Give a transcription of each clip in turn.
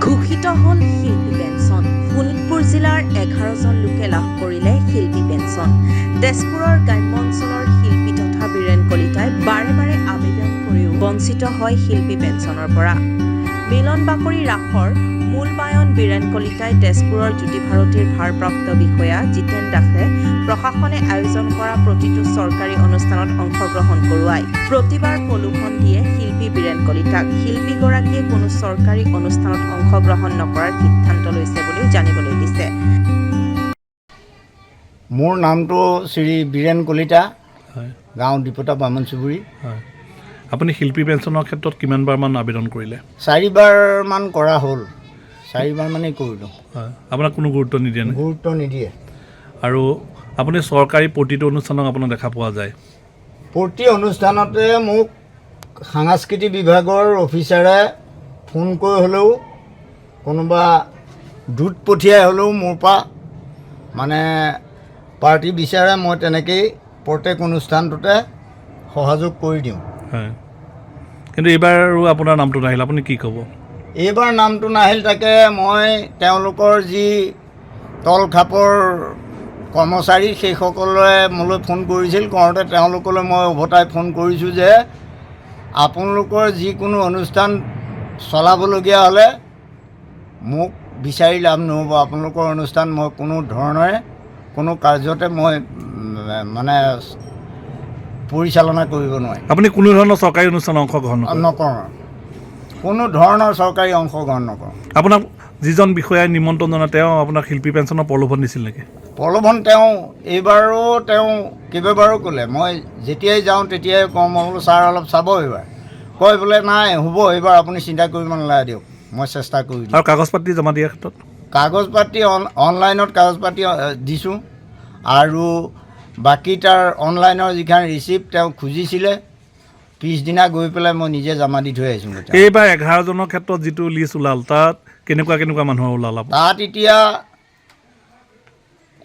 ঘোষিত হল শিল্পী পেঞ্চন। শোণিতপুৰ জিলাৰ 11 জন লোকে লাভ কৰিলে শিল্পী পেঞ্চন। তেজপুৰৰ গ্ৰাম্য অঞ্চলৰ শিল্পী তথা বীৰেন কলিতাই বাৰে বাৰে আবেদন কৰিও বঞ্চিত হয় শিল্পী পেঞ্চনৰ পৰা। মিলন বাকৰি ৰাসৰ মূল বায়ন বীৰেন কলিতাই তেজপুৰৰ জ্যোতি ভাৰতীৰ ভাৰপ্ৰাপ্ত বিষয়া জিতেন দাসে প্ৰশাসনে আয়োজন কৰা প্ৰতিটো চৰকাৰী অনুষ্ঠানত অংশগ্ৰহণ কৰোৱায়। প্ৰতিবাৰ প্ৰলোভন দিয়ে শিল্পী বীৰেন কলিতাক। শিল্পীগৰাকীয়ে কোনো চৰকাৰী অনুষ্ঠানত অংশগ্ৰহণ নকৰাৰ সিদ্ধান্ত লৈছে বুলিও জানিবলৈ দিছে। মোৰ নামটো শ্ৰী বীৰেন কলিতা, গাঁও দীপতা বামন চুবুৰী। আপুনি শিল্পী পেঞ্চনৰ ক্ষেত্ৰত কিমানবাৰমান আবেদন কৰিলে? 4বাৰমান কৰা হ'ল। 4বাৰ মানেই কৰিলোঁ। আপোনাক কোনো গুৰুত্ব নিদিয়ে? গুৰুত্ব নিদিয়ে। আৰু আপুনি চৰকাৰী প্ৰতিটো অনুষ্ঠানক আপোনাক দেখা পোৱা যায়? প্ৰতি অনুষ্ঠানতে মোক সাংস্কৃতিক বিভাগৰ অফিচাৰে ফোন কৰি হ'লেও কোনোবা দূত পঠিয়াই হ'লেও মোৰ পৰা মানে পাৰ্টি বিচাৰে। মই তেনেকৈয়ে প্ৰত্যেক অনুষ্ঠানটোতে সহযোগ কৰি দিওঁ। হয়, কিন্তু এইবাৰো আপোনাৰ নামটো নাহিল, আপুনি কি ক'ব? এইবাৰ নামটো নাহিল, তাকে মই তেওঁলোকৰ যি তল খাপৰ কৰ্মচাৰী সেইসকলে মোলৈ ফোন কৰিছিল। কৰোঁতে তেওঁলোকলৈ মই উভতাই ফোন কৰিছোঁ যে আপোনালোকৰ যিকোনো অনুষ্ঠান চলাবলগীয়া হ'লে মোক বিচাৰি লাভ নহ'ব। আপোনালোকৰ অনুষ্ঠান মই কোনো ধৰণে কোনো কাৰ্যতে মই মানে পৰিচালনা কৰিব নোৱাৰিম। আপুনি কোনো ধৰণৰ চৰকাৰী অনুষ্ঠানত অংশগ্ৰহণ নকৰোঁ, কোনো ধৰণৰ চৰকাৰী অংশগ্ৰহণ নকৰোঁ। আপোনাক যিজন বিষয়াই নিমন্ত্ৰণ জনায় তেওঁ আপোনাক শিল্পী পেঞ্চনৰ প্ৰলোভন দিছিল নেকি? প্ৰলোভন এইবাৰো কেইবাবাৰো ক'লে। মই যেতিয়াই যাওঁ তেতিয়াই কওঁ, মই বোলো ছাৰ অলপ চাব এইবাৰ। কয় বোলে নাই হ'ব, এইবাৰ আপুনি চিন্তা কৰিব নালাগে, দিয়ক মই চেষ্টা কৰি দিম। আৰু কাগজ পাতি জমা দিয়াৰ ক্ষেত্ৰত? কাগজ পাতি অনলাইনত কাগজ পাতি দিছোঁ, আৰু বাকী তাৰ অনলাইনৰ যিখন ৰিচিপ্ট তেওঁ খুজিছিলে পিছদিনা গৈ পেলাই মই নিজে জমা দি থৈ আহিছোঁ। এইবাৰ 11 জনৰ ক্ষেত্ৰত যিটো লিষ্ট ওলাল তাত কেনেকুৱা মানুহ ওলাল? তাত এতিয়া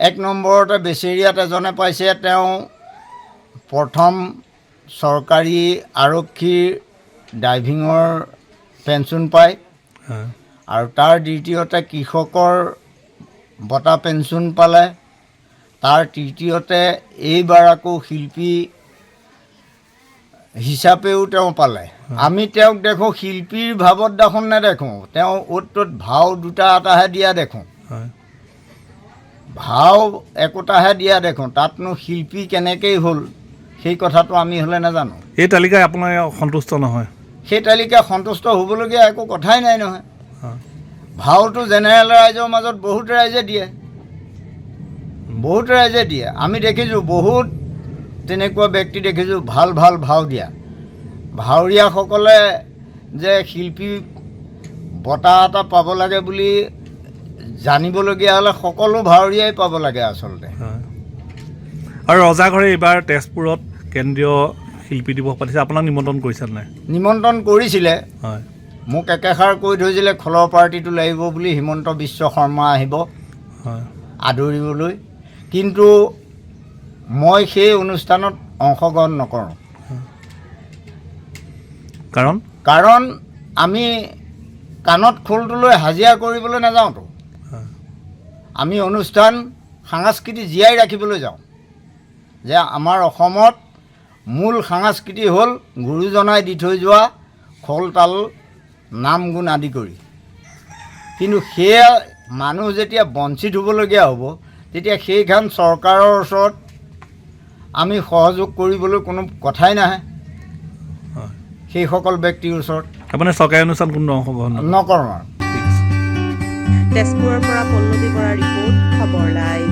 1 নম্বৰতে বেচেৰিয়াত এজনে পাইছে, তেওঁ প্ৰথম চৰকাৰী আৰক্ষীৰ ড্ৰাইভিঙৰ পেঞ্চন পায়, আৰু তাৰ দ্বিতীয়তে কৃষকৰ বঁটা পেঞ্চন পালে, তাৰ তৃতীয়তে এইবাৰ আকৌ শিল্পী হিচাপেও তেওঁ পালে। আমি তেওঁক দেখোঁ শিল্পীৰ ভাৱত দেখোন নেদেখোঁ, তেওঁ অ'ত ত'ত ভাও দুটা এটাহে দিয়া দেখোঁ, ভাও একোটাহে দিয়া দেখোঁ। তাতনো শিল্পী কেনেকৈ হ'ল সেই কথাটো আমি হ'লে নাজানো। এই তালিকাই আপোনাৰ সন্তুষ্ট নহয়? সেই তালিকা সন্তুষ্ট হ'বলগীয়া একো কথাই নাই নহয়। ভাওটো জেনেৰেল ৰাইজৰ মাজত বহুত ৰাইজে দিয়ে, আমি দেখিছোঁ বহুত তেনেকুৱা ব্যক্তি দেখিছোঁ ভাল ভাও দিয়া। ভাৱৰীয়াসকলে যে শিল্পী বঁটা এটা পাব লাগে বুলি জানিবলগীয়া হ'লে সকলো ভাৱৰীয়াই পাব লাগে আচলতে। আৰু ৰজাঘৰে এইবাৰ তেজপুৰত কেন্দ্ৰীয় শিল্পী দিৱস পাতিছে, আপোনাক নিমন্ত্ৰণ কৰিছে নাই? নিমন্ত্ৰণ কৰিছিলে। মোক একেষাৰ কৈ থৈছিলে খোলৰ পাৰ্টিটো লাগিব বুলি, হিমন্ত বিশ্ব শৰ্মা আহিব আদৰিবলৈ, কিন্তু মই সেই অনুষ্ঠানত অংশগ্ৰহণ নকৰোঁ। কাৰণ আমি কাণত খোলটো লৈ হাজিৰা কৰিবলৈ নাযাওঁতো। আমি অনুষ্ঠান সাংস্কৃতিক জীয়াই ৰাখিবলৈ যাওঁ, যে আমাৰ অসমত মূল সাংস্কৃতি হ'ল গুৰুজনাই দি থৈ যোৱা খোল তাল নাম গুণ আদি কৰি। কিন্তু সেয়া মানুহ যেতিয়া বঞ্চিত হ'বলগীয়া হ'ব, তেতিয়া সেইখন চৰকাৰৰ ওচৰত আমি সহযোগ কৰিবলৈ কোনো কথাই নাহে সেইসকল ব্যক্তিৰ ওচৰত। আপুনি চৰকাৰী অনুষ্ঠান কোনো অংশগ্ৰহণ নকৰোঁ। তেজপুৰৰ পৰা পল্লৱী বৰাৰ ৰিপৰ্ট, খবৰ লাইভ।